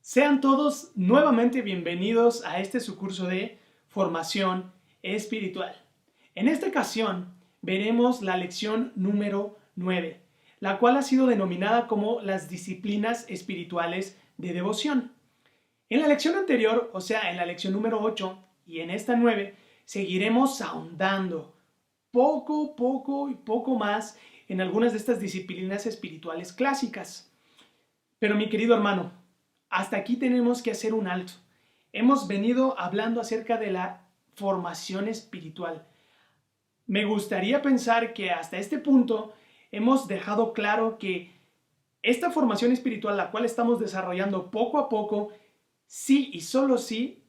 Sean todos nuevamente bienvenidos a su curso de formación espiritual. En esta ocasión veremos la lección número 9, la cual ha sido denominada como las disciplinas espirituales de devoción. En la lección anterior, o sea, en la lección número 8 y en esta 9, seguiremos ahondando poco más en algunas de estas disciplinas espirituales clásicas. Pero mi querido hermano, hasta aquí tenemos que hacer un alto. Hemos venido hablando acerca de la formación espiritual. Me gustaría pensar que hasta este punto hemos dejado claro que esta formación espiritual, la cual estamos desarrollando poco a poco, sí y solo sí,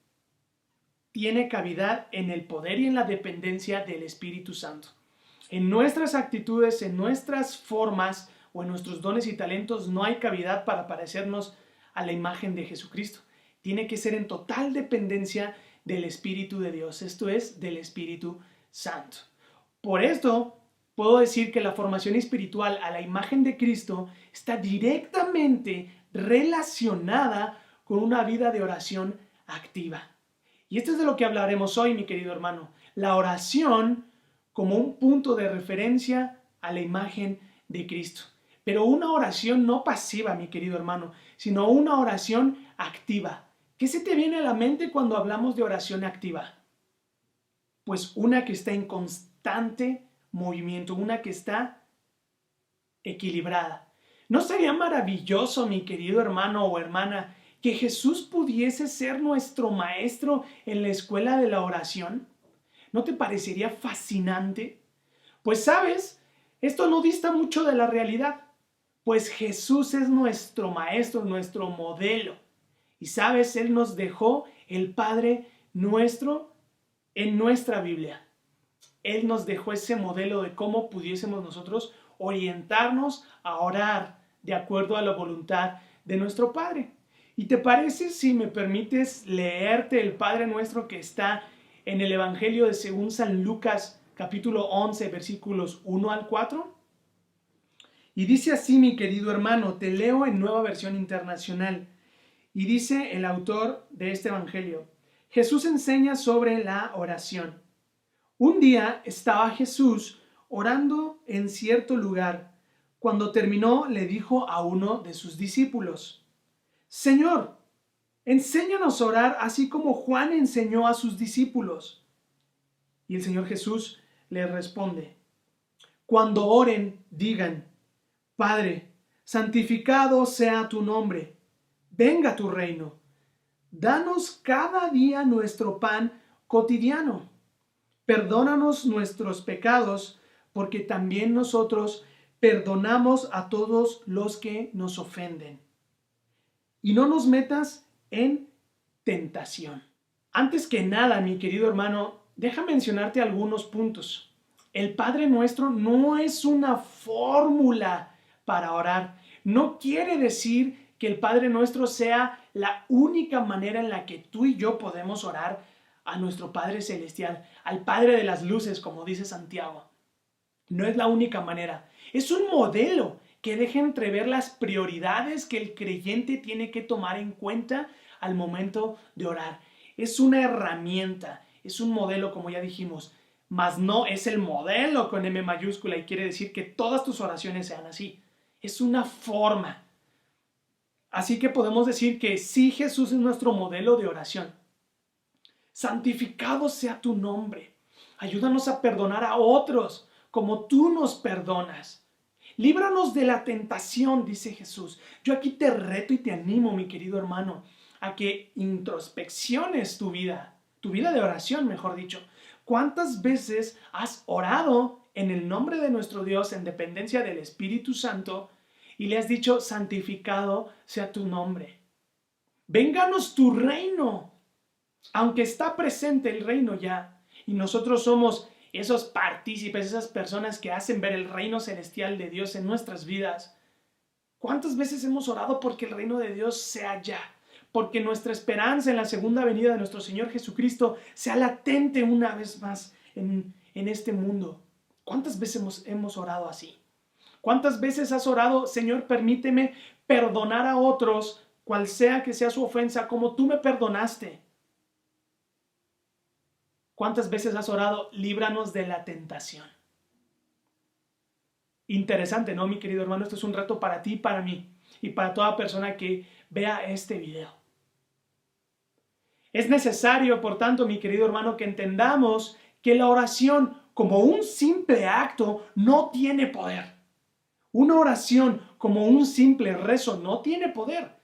tiene cavidad en el poder y en la dependencia del Espíritu Santo. En nuestras actitudes, en nuestras formas o en nuestros dones y talentos no hay cavidad para parecernos a la imagen de Jesucristo. Tiene que ser en total dependencia del Espíritu de Dios, esto es, del Espíritu Santo. Por esto, puedo decir que la formación espiritual a la imagen de Cristo está directamente relacionada con una vida de oración activa. Y esto es de lo que hablaremos hoy, mi querido hermano. La oración como un punto de referencia a la imagen de Cristo. Pero una oración no pasiva, mi querido hermano, sino una oración activa. ¿Qué se te viene a la mente cuando hablamos de oración activa? Pues una que está en constante movimiento, una que está equilibrada. ¿No sería maravilloso, mi querido hermano o hermana, que Jesús pudiese ser nuestro maestro en la escuela de la oración? ¿No te parecería fascinante? Pues sabes, esto no dista mucho de la realidad, pues Jesús es nuestro maestro, nuestro modelo. Y sabes, Él nos dejó el Padre nuestro en nuestra Biblia. Él nos dejó ese modelo de cómo pudiésemos nosotros orientarnos a orar de acuerdo a la voluntad de nuestro Padre. ¿Y te parece si me permites leerte el Padre Nuestro que está en el Evangelio de según San Lucas, capítulo 11, versículos 1 al 4? Y dice así, mi querido hermano, te leo en Nueva Versión Internacional. Y dice el autor de este Evangelio: Jesús enseña sobre la oración. Un día estaba Jesús orando en cierto lugar. Cuando terminó, le dijo a uno de sus discípulos: Señor, enséñanos a orar así como Juan enseñó a sus discípulos. Y el Señor Jesús le responde: Cuando oren, digan: Padre, santificado sea tu nombre, venga tu reino. Danos cada día nuestro pan cotidiano. Perdónanos nuestros pecados, porque también nosotros perdonamos a todos los que nos ofenden. Y no nos metas en tentación. Antes que nada, mi querido hermano, deja mencionarte algunos puntos. El Padre Nuestro no es una fórmula para orar. No quiere decir que el Padre Nuestro sea la única manera en la que tú y yo podemos orar a nuestro Padre Celestial, al Padre de las Luces, como dice Santiago. No es la única manera. Es un modelo que deja entrever las prioridades que el creyente tiene que tomar en cuenta al momento de orar. Es una herramienta, es un modelo, como ya dijimos, mas no es el modelo con M mayúscula y quiere decir que todas tus oraciones sean así. Es una forma. Así que podemos decir que sí, Jesús es nuestro modelo de oración. Santificado sea tu nombre. Ayúdanos a perdonar a otros como tú nos perdonas. Líbranos de la tentación, dice Jesús. Yo aquí te reto y te animo, mi querido hermano, a que introspecciones tu vida de oración, mejor dicho. ¿Cuántas veces has orado en el nombre de nuestro Dios en dependencia del Espíritu Santo y le has dicho: santificado sea tu nombre? Vénganos tu reino. Aunque está presente el reino ya, y nosotros somos esos partícipes, esas personas que hacen ver el reino celestial de Dios en nuestras vidas, ¿cuántas veces hemos orado porque el reino de Dios sea ya? Porque nuestra esperanza en la segunda venida de nuestro Señor Jesucristo sea latente una vez más en este mundo. ¿Cuántas veces hemos orado así? ¿Cuántas veces has orado: Señor, permíteme perdonar a otros cual sea que sea su ofensa, como tú me perdonaste. ¿Cuántas veces has orado, líbranos de la tentación? Interesante, ¿no, mi querido hermano? Esto es un reto para ti y para mí, y para toda persona que vea este video. Es necesario, por tanto, mi querido hermano, que entendamos que la oración, como un simple acto, no tiene poder. Una oración, como un simple rezo, no tiene poder.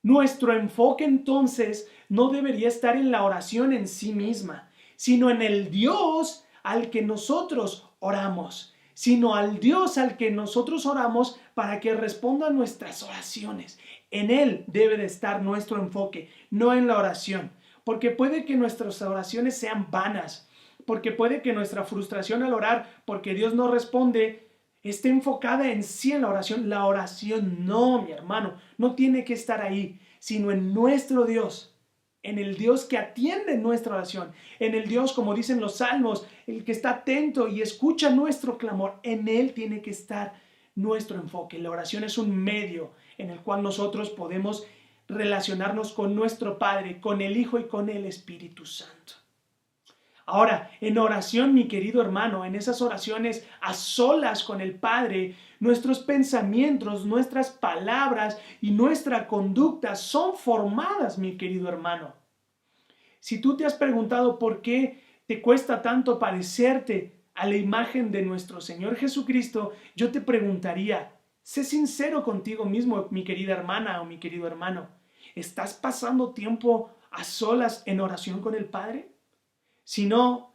Nuestro enfoque, entonces, no debería estar en la oración en sí misma, sino en el Dios al que nosotros oramos, sino al Dios al que nosotros oramos para que responda a nuestras oraciones. En Él debe de estar nuestro enfoque, no en la oración. Porque puede que nuestras oraciones sean vanas, porque puede que nuestra frustración al orar, porque Dios no responde, esté enfocada en sí en la oración. La oración no, mi hermano, no tiene que estar ahí, sino en nuestro Dios, en el Dios que atiende nuestra oración, en el Dios, como dicen los salmos, el que está atento y escucha nuestro clamor. En Él tiene que estar nuestro enfoque. La oración es un medio en el cual nosotros podemos relacionarnos con nuestro Padre, con el Hijo y con el Espíritu Santo. Ahora, en oración, mi querido hermano, en esas oraciones a solas con el Padre, nuestros pensamientos, nuestras palabras y nuestra conducta son formadas, mi querido hermano. Si tú te has preguntado por qué te cuesta tanto parecerte a la imagen de nuestro Señor Jesucristo, yo te preguntaría, sé sincero contigo mismo, mi querida hermana o mi querido hermano. ¿Estás pasando tiempo a solas en oración con el Padre? Si no,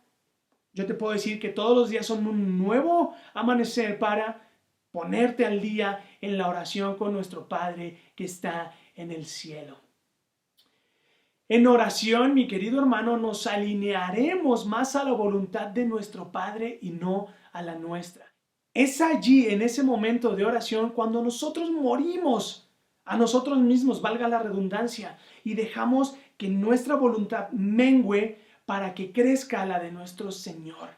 yo te puedo decir que todos los días son un nuevo amanecer para ponerte al día en la oración con nuestro Padre que está en el cielo. En oración, mi querido hermano, nos alinearemos más a la voluntad de nuestro Padre y no a la nuestra. Es allí, en ese momento de oración, cuando nosotros morimos a nosotros mismos, valga la redundancia, y dejamos que nuestra voluntad mengüe para que crezca la de nuestro Señor,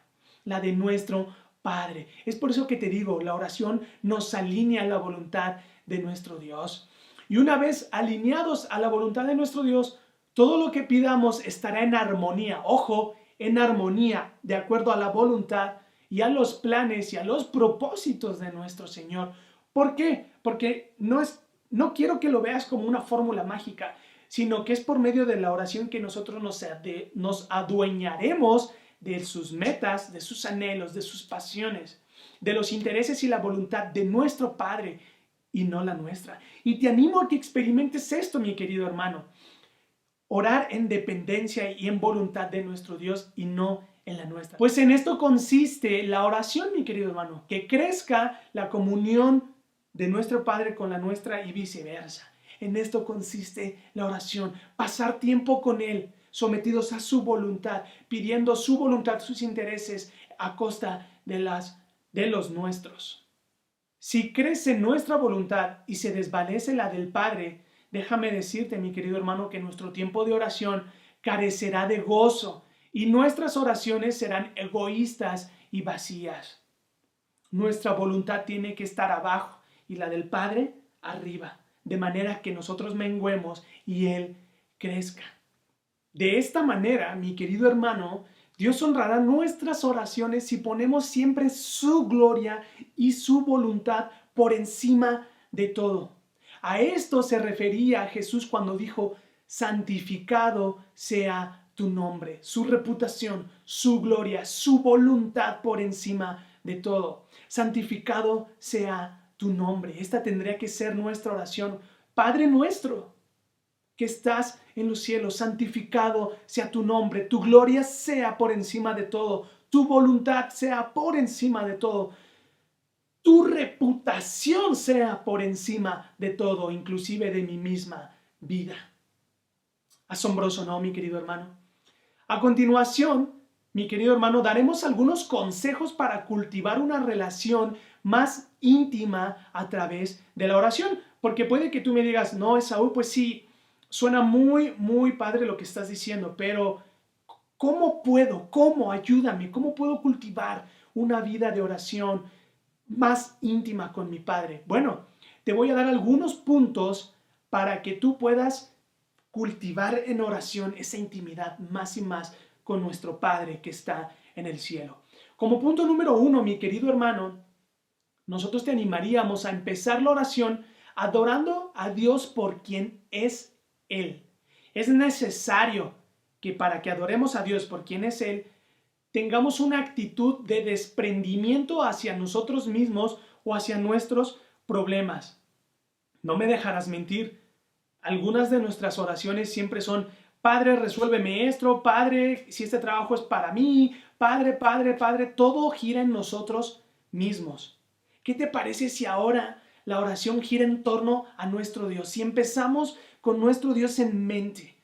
la de nuestro Padre. Es por eso que te digo, la oración nos alinea a la voluntad de nuestro Dios. Y una vez alineados a la voluntad de nuestro Dios, todo lo que pidamos estará en armonía. Ojo, en armonía, de acuerdo a la voluntad y a los planes y a los propósitos de nuestro Señor. ¿Por qué? Porque no quiero que lo veas como una fórmula mágica, sino que es por medio de la oración que nosotros nos adueñaremos de sus metas, de sus anhelos, de sus pasiones, de los intereses y la voluntad de nuestro Padre y no la nuestra. Y te animo a que experimentes esto, mi querido hermano. Orar en dependencia y en voluntad de nuestro Dios y no en la nuestra. Pues en esto consiste la oración, mi querido hermano, que crezca la comunión de nuestro Padre con la nuestra y viceversa. En esto consiste la oración, pasar tiempo con Él, sometidos a su voluntad, pidiendo su voluntad, sus intereses a costa de los nuestros. Si crece nuestra voluntad y se desvanece la del Padre, déjame decirte, mi querido hermano, que nuestro tiempo de oración carecerá de gozo y nuestras oraciones serán egoístas y vacías. Nuestra voluntad tiene que estar abajo y la del Padre arriba, de manera que nosotros menguemos y Él crezca. De esta manera, mi querido hermano, Dios honrará nuestras oraciones si ponemos siempre su gloria y su voluntad por encima de todo. A esto se refería Jesús cuando dijo, santificado sea tu nombre, su reputación, su gloria, su voluntad por encima de todo. Santificado sea tu nombre. Esta tendría que ser nuestra oración. Padre nuestro, que estás en los cielos, santificado sea tu nombre, tu gloria sea por encima de todo, tu voluntad sea por encima de todo, tu reputación sea por encima de todo, inclusive de mi misma vida. Asombroso, ¿no, mi querido hermano? A continuación, mi querido hermano, daremos algunos consejos para cultivar una relación más íntima a través de la oración. Porque puede que tú me digas, no, Esaú, pues sí, suena muy padre lo que estás diciendo, pero ¿cómo puedo? ¿Cómo? Ayúdame. ¿Cómo puedo cultivar una vida de oración más íntima con mi Padre? Bueno, te voy a dar algunos puntos para que tú puedas cultivar en oración esa intimidad más y más con nuestro Padre que está en el cielo. Como punto número 1, mi querido hermano, nosotros te animaríamos a empezar la oración adorando a Dios por quien es Él. Es necesario que para que adoremos a Dios por quien es Él, tengamos una actitud de desprendimiento hacia nosotros mismos o hacia nuestros problemas. No me dejarás mentir, algunas de nuestras oraciones siempre son: Padre, resuélveme esto, Padre, si este trabajo es para mí, Padre, Padre, Padre, todo gira en nosotros mismos. ¿Qué te parece si ahora la oración gira en torno a nuestro Dios? Si empezamos con nuestro Dios en mente.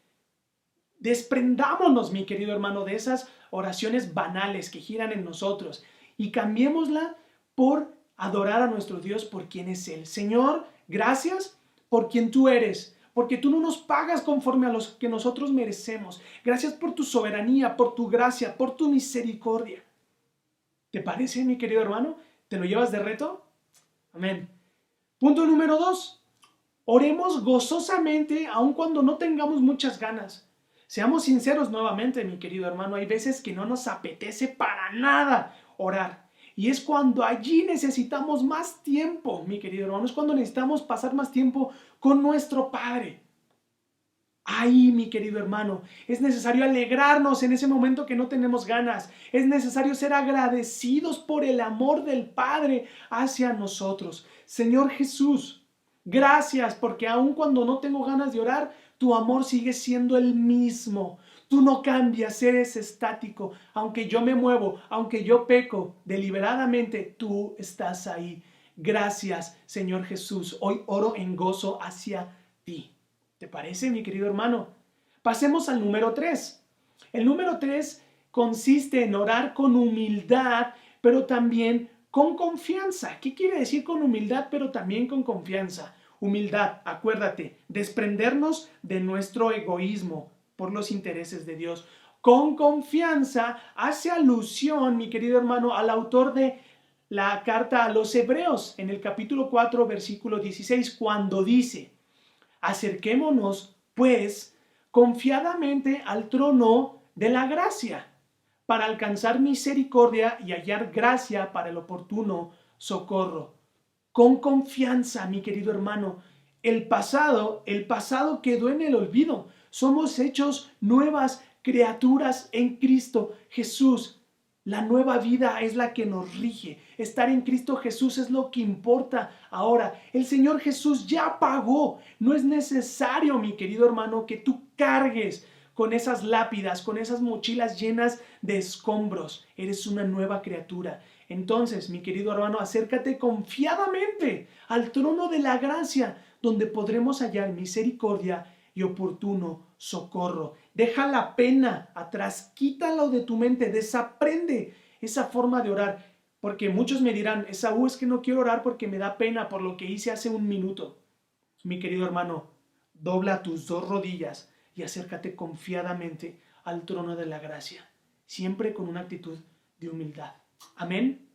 Desprendámonos, mi querido hermano, de esas oraciones banales que giran en nosotros y cambiémosla por adorar a nuestro Dios por quien es Él. Señor, gracias por quien tú eres, porque tú no nos pagas conforme a los que nosotros merecemos. Gracias por tu soberanía, por tu gracia, por tu misericordia. ¿Te parece, mi querido hermano? ¿Te lo llevas de reto? Amén. Punto número 2. Oremos gozosamente aun cuando no tengamos muchas ganas. Seamos sinceros nuevamente, mi querido hermano, hay veces que no nos apetece para nada orar. Y es cuando allí necesitamos más tiempo, mi querido hermano, es cuando necesitamos pasar más tiempo con nuestro Padre. Ahí, mi querido hermano, es necesario alegrarnos en ese momento que no tenemos ganas. Es necesario ser agradecidos por el amor del Padre hacia nosotros. Señor Jesús, gracias porque aun cuando no tengo ganas de orar, tu amor sigue siendo el mismo. Tú no cambias, eres estático. Aunque yo me muevo, aunque yo peco deliberadamente, tú estás ahí. Gracias, Señor Jesús. Hoy oro en gozo hacia ti. ¿Te parece, mi querido hermano? Pasemos al número 3. El número 3 consiste en orar con humildad, pero también con confianza. ¿Qué quiere decir con humildad, pero también con confianza? Humildad, acuérdate, desprendernos de nuestro egoísmo por los intereses de Dios. Con confianza hace alusión, mi querido hermano, al autor de la carta a los Hebreos, en el capítulo 4, versículo 16, cuando dice: acerquémonos, pues, confiadamente al trono de la gracia, para alcanzar misericordia y hallar gracia para el oportuno socorro. Con confianza, mi querido hermano, el pasado quedó en el olvido. Somos hechos nuevas criaturas en Cristo Jesús. La nueva vida es la que nos rige. Estar en Cristo Jesús es lo que importa ahora. El Señor Jesús ya pagó. No es necesario, mi querido hermano, que tú cargues con esas lápidas, con esas mochilas llenas de escombros. Eres una nueva criatura. Entonces, mi querido hermano, acércate confiadamente al trono de la gracia, donde podremos hallar misericordia y oportuno socorro. Deja la pena atrás, quítalo de tu mente, desaprende esa forma de orar, porque muchos me dirán: Esaú, es que no quiero orar porque me da pena por lo que hice hace un minuto. Mi querido hermano, dobla tus 2 rodillas y acércate confiadamente al trono de la gracia, siempre con una actitud de humildad. Amén.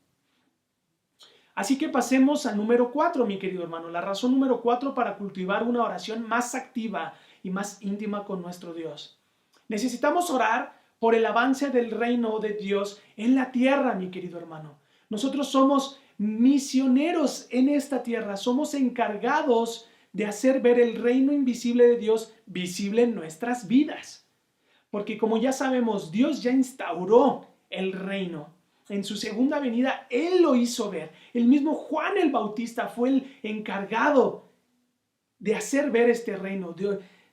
Así que pasemos al número 4, mi querido hermano. La razón número 4 para cultivar una oración más activa y más íntima con nuestro Dios. Necesitamos orar por el avance del reino de Dios en la tierra, mi querido hermano. Nosotros somos misioneros en esta tierra. Somos encargados de hacer ver el reino invisible de Dios visible en nuestras vidas. Porque como ya sabemos, Dios ya instauró el reino. En su segunda venida, Él lo hizo ver. El mismo Juan el Bautista fue el encargado de hacer ver este reino,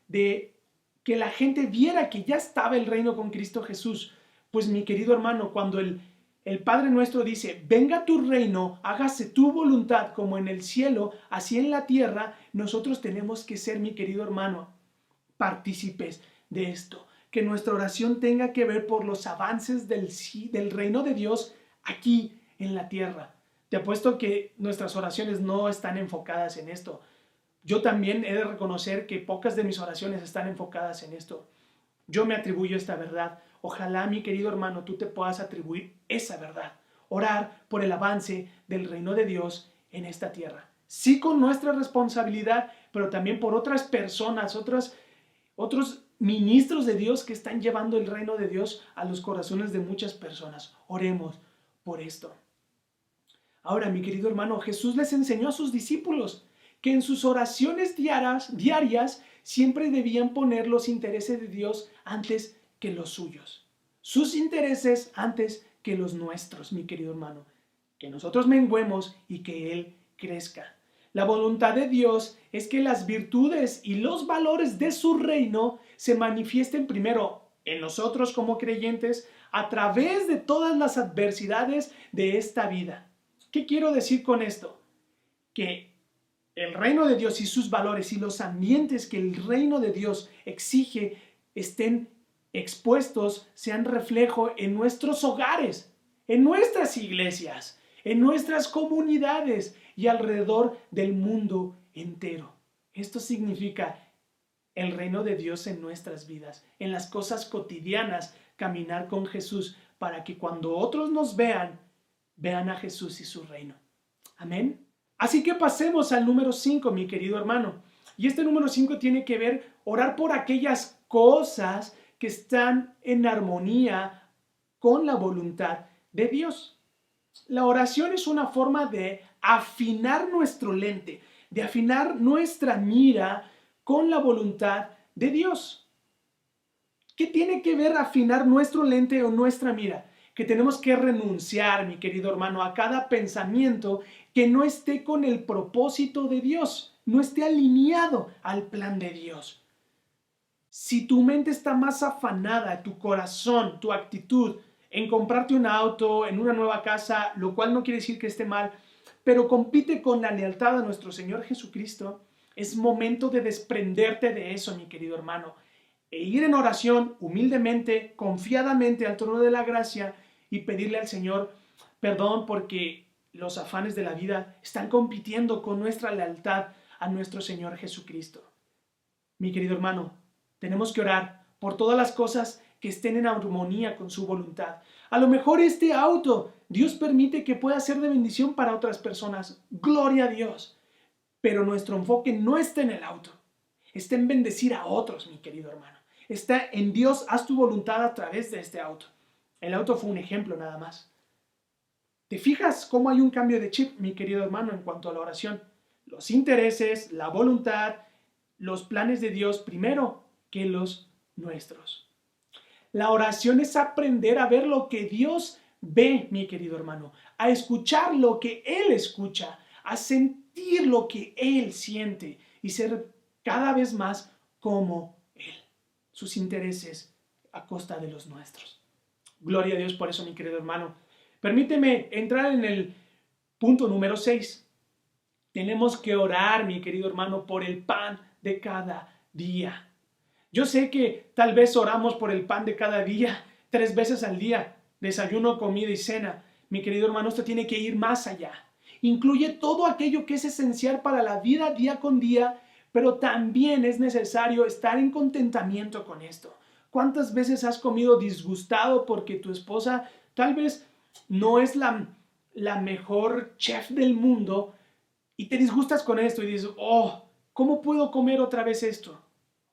de que la gente viera que ya estaba el reino con Cristo Jesús. Pues mi querido hermano, cuando el Padre nuestro dice: venga tu reino, hágase tu voluntad como en el cielo, así en la tierra, nosotros tenemos que ser, mi querido hermano, partícipes de esto. Que nuestra oración tenga que ver por los avances del reino de Dios aquí en la tierra. Te apuesto que nuestras oraciones no están enfocadas en esto. Yo también he de reconocer que pocas de mis oraciones están enfocadas en esto. Yo me atribuyo esta verdad. Ojalá, mi querido hermano, tú te puedas atribuir esa verdad. Orar por el avance del reino de Dios en esta tierra. sí con nuestra responsabilidad, pero también por otras personas, otros ministros de Dios que están llevando el reino de Dios a los corazones de muchas personas. Oremos por esto. Ahora, mi querido hermano, Jesús les enseñó a sus discípulos que en sus oraciones diarias siempre debían poner los intereses de Dios antes que los suyos. Sus intereses antes que los nuestros, mi querido hermano. Que nosotros menguemos y que Él crezca. La voluntad de Dios es que las virtudes y los valores de su reino se manifiesten primero en nosotros como creyentes a través de todas las adversidades de esta vida. ¿Qué quiero decir con esto? Que el reino de Dios y sus valores y los ambientes que el reino de Dios exige estén expuestos, sean reflejo en nuestros hogares, en nuestras iglesias, en nuestras comunidades y alrededor del mundo entero. Esto significa el reino de Dios en nuestras vidas, en las cosas cotidianas, caminar con Jesús para que cuando otros nos vean a Jesús y su reino. Amén. Así que pasemos al número 5, mi querido hermano. Y este número 5 tiene que ver orar por aquellas cosas que están en armonía con la voluntad de Dios. La oración es una forma de afinar nuestro lente, de afinar nuestra mira con la voluntad de Dios. ¿Qué tiene que ver afinar nuestro lente o nuestra mira? Que tenemos que renunciar, mi querido hermano, a cada pensamiento que no esté con el propósito de Dios, no esté alineado al plan de Dios. Si tu mente está más afanada, tu corazón, tu actitud, en comprarte un auto, en una nueva casa, lo cual no quiere decir que esté mal, pero compite con la lealtad a nuestro Señor Jesucristo, es momento de desprenderte de eso, mi querido hermano, e ir en oración humildemente, confiadamente al trono de la gracia y pedirle al Señor perdón porque los afanes de la vida están compitiendo con nuestra lealtad a nuestro Señor Jesucristo. Mi querido hermano, tenemos que orar por todas las cosas que estén en armonía con su voluntad. A lo mejor este auto, Dios permite que pueda ser de bendición para otras personas. Gloria a Dios. Pero nuestro enfoque no está en el auto. Está en bendecir a otros, mi querido hermano. Está en Dios, haz tu voluntad a través de este auto. El auto fue un ejemplo nada más. ¿Te fijas cómo hay un cambio de chip, mi querido hermano, en cuanto a la oración? Los intereses, la voluntad, los planes de Dios primero que los nuestros. La oración es aprender a ver lo que Dios ve, mi querido hermano, a escuchar lo que Él escucha, a sentir lo que Él siente y ser cada vez más como Él. Sus intereses a costa de los nuestros. Gloria a Dios por eso, mi querido hermano. Permíteme entrar en el punto número 6. Tenemos que orar, mi querido hermano, por el pan de cada día. Yo sé que tal vez oramos por el pan de cada día 3 veces al día, desayuno, comida y cena. Mi querido hermano, esto tiene que ir más allá. Incluye todo aquello que es esencial para la vida día con día, pero también es necesario estar en contentamiento con esto. ¿Cuántas veces has comido disgustado porque tu esposa tal vez no es la mejor chef del mundo y te disgustas con esto y dices, oh, ¿cómo puedo comer otra vez esto?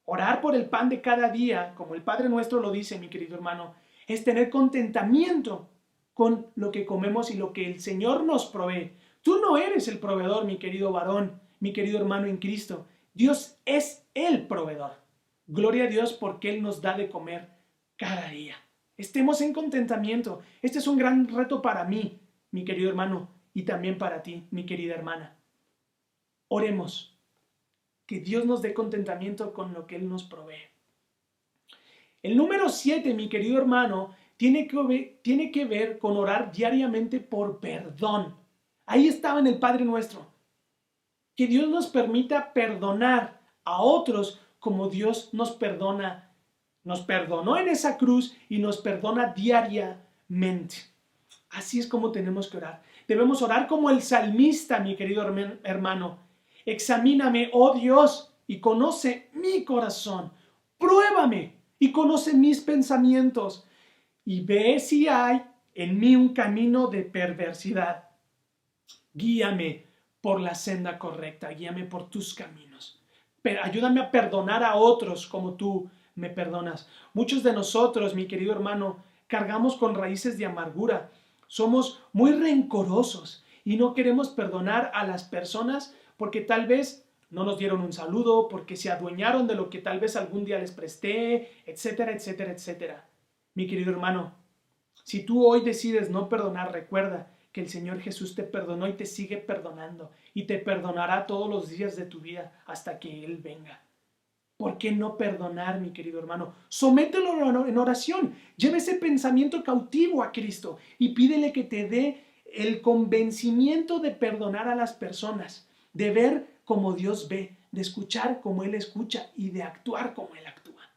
Orar por el pan de cada día, como el Padre Nuestro lo dice, mi querido hermano, es tener contentamiento con lo que comemos y lo que el Señor nos provee. Tú no eres el proveedor, mi querido varón, mi querido hermano en Cristo. Dios es el proveedor. Gloria a Dios porque Él nos da de comer cada día. Estemos en contentamiento. Este es un gran reto para mí, mi querido hermano, y también para ti, mi querida hermana. Oremos. Que Dios nos dé contentamiento con lo que Él nos provee. El número 7, mi querido hermano, tiene que ver con orar diariamente por perdón. Ahí estaba en el Padre Nuestro. Que Dios nos permita perdonar a otros como Dios nos perdona. Nos perdonó en esa cruz y nos perdona diariamente. Así es como tenemos que orar. Debemos orar como el salmista, mi querido hermano. Examíname, oh Dios, y conoce mi corazón. Pruébame y conoce mis pensamientos. Y ve si hay en mí un camino de perversidad. Guíame por la senda correcta, guíame por tus caminos. Ayúdame a perdonar a otros como tú me perdonas. Muchos de nosotros, mi querido hermano, cargamos con raíces de amargura. Somos muy rencorosos y no queremos perdonar a las personas porque tal vez no nos dieron un saludo, porque se adueñaron de lo que tal vez algún día les presté, etcétera, etcétera, etcétera. Mi querido hermano, si tú hoy decides no perdonar, recuerda que el Señor Jesús te perdonó y te sigue perdonando y te perdonará todos los días de tu vida hasta que Él venga. ¿Por qué no perdonar, mi querido hermano? Somételo en oración. Lleva ese pensamiento cautivo a Cristo y pídele que te dé el convencimiento de perdonar a las personas, de ver como Dios ve, de escuchar como Él escucha y de actuar como Él actúa,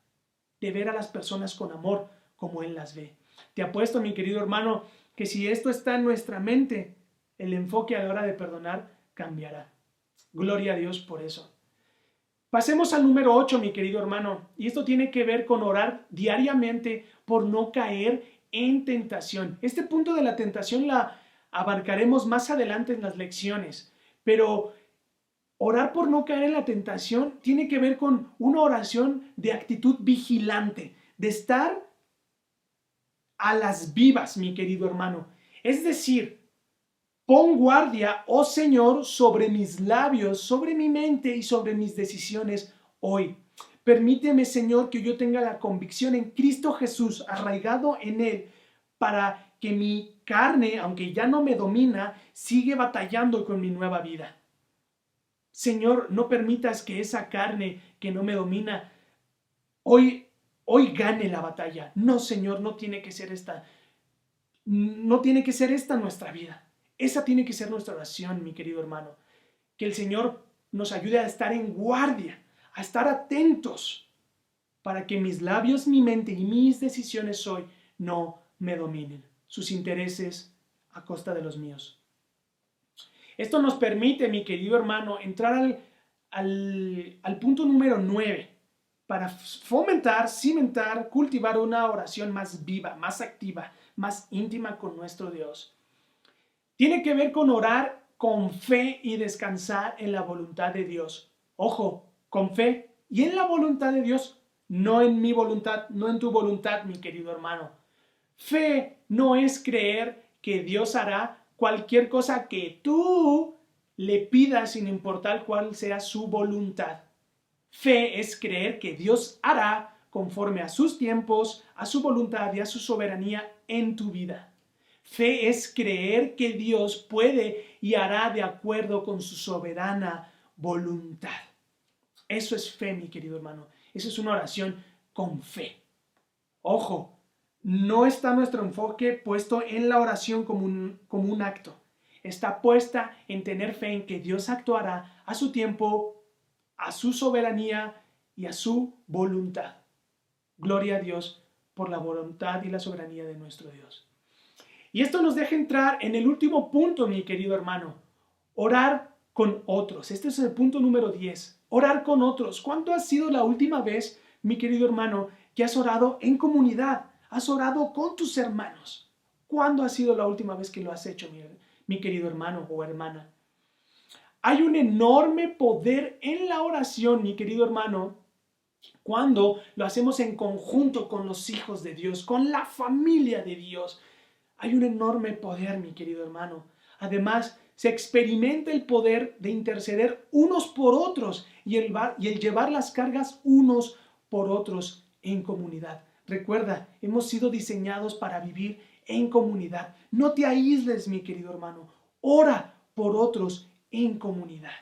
de ver a las personas con amor como Él las ve. Te apuesto, mi querido hermano, que si esto está en nuestra mente, el enfoque a la hora de perdonar cambiará. Gloria a Dios por eso. Pasemos al número 8, mi querido hermano, y esto tiene que ver con orar diariamente por no caer en tentación. Este punto de la tentación la abarcaremos más adelante en las lecciones, pero orar por no caer en la tentación tiene que ver con una oración de actitud vigilante, de estar a las vivas, mi querido hermano. Es decir, pon guardia, oh Señor, sobre mis labios, sobre mi mente y sobre mis decisiones hoy. Permíteme, Señor, que yo tenga la convicción en Cristo Jesús, arraigado en Él, para que mi carne, aunque ya no me domina, sigue batallando con mi nueva vida. Señor, no permitas que esa carne que no me domina hoy gane la batalla. No, Señor, no tiene que ser esta nuestra vida. Esa tiene que ser nuestra oración, mi querido hermano. Que el Señor nos ayude a estar en guardia, a estar atentos, para que mis labios, mi mente y mis decisiones hoy no me dominen. Sus intereses a costa de los míos. Esto nos permite, mi querido hermano, entrar al punto número 9, para fomentar, cimentar, cultivar una oración más viva, más activa, más íntima con nuestro Dios. Tiene que ver con orar con fe y descansar en la voluntad de Dios. Ojo, con fe y en la voluntad de Dios, no en mi voluntad, no en tu voluntad, mi querido hermano. Fe no es creer que Dios hará cualquier cosa que tú le pidas sin importar cuál sea su voluntad. Fe es creer que Dios hará conforme a sus tiempos, a su voluntad y a su soberanía en tu vida. Fe es creer que Dios puede y hará de acuerdo con su soberana voluntad. Eso es fe, mi querido hermano. Eso es una oración con fe. Ojo, no está nuestro enfoque puesto en la oración como un acto. Está puesta en tener fe en que Dios actuará a su tiempo, a su soberanía y a su voluntad. Gloria a Dios por la voluntad y la soberanía de nuestro Dios. Y esto nos deja entrar en el último punto, mi querido hermano. Orar con otros. Este es el punto número 10. Orar con otros. ¿Cuándo ha sido la última vez, mi querido hermano, que has orado en comunidad? ¿Has orado con tus hermanos? ¿Cuándo ha sido la última vez que lo has hecho, mi querido hermano o hermana? Hay un enorme poder en la oración, mi querido hermano, cuando lo hacemos en conjunto con los hijos de Dios, con la familia de Dios. Hay un enorme poder, mi querido hermano. Además, se experimenta el poder de interceder unos por otros y el llevar las cargas unos por otros en comunidad. Recuerda, hemos sido diseñados para vivir en comunidad. No te aísles, mi querido hermano. Ora por otros en comunidad.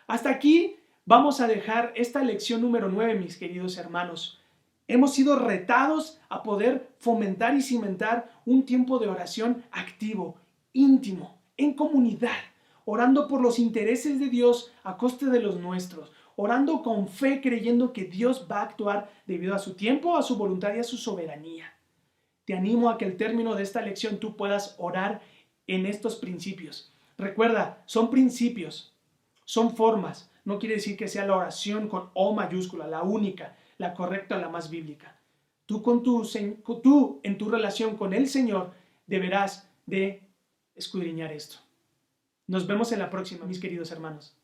Hasta aquí vamos a dejar esta lección número 9, mis queridos hermanos. Hemos sido retados a poder fomentar y cimentar un tiempo de oración activo, íntimo, en comunidad, orando por los intereses de Dios a costa de los nuestros, orando con fe creyendo que Dios va a actuar debido a su tiempo, a su voluntad y a su soberanía. Te animo a que al término de esta lección tú puedas orar en estos principios. Recuerda, son principios, son formas. No quiere decir que sea la oración con O mayúscula, la única, la correcta o la más bíblica. Tú en tu relación con el Señor deberás de escudriñar esto. Nos vemos en la próxima, mis queridos hermanos.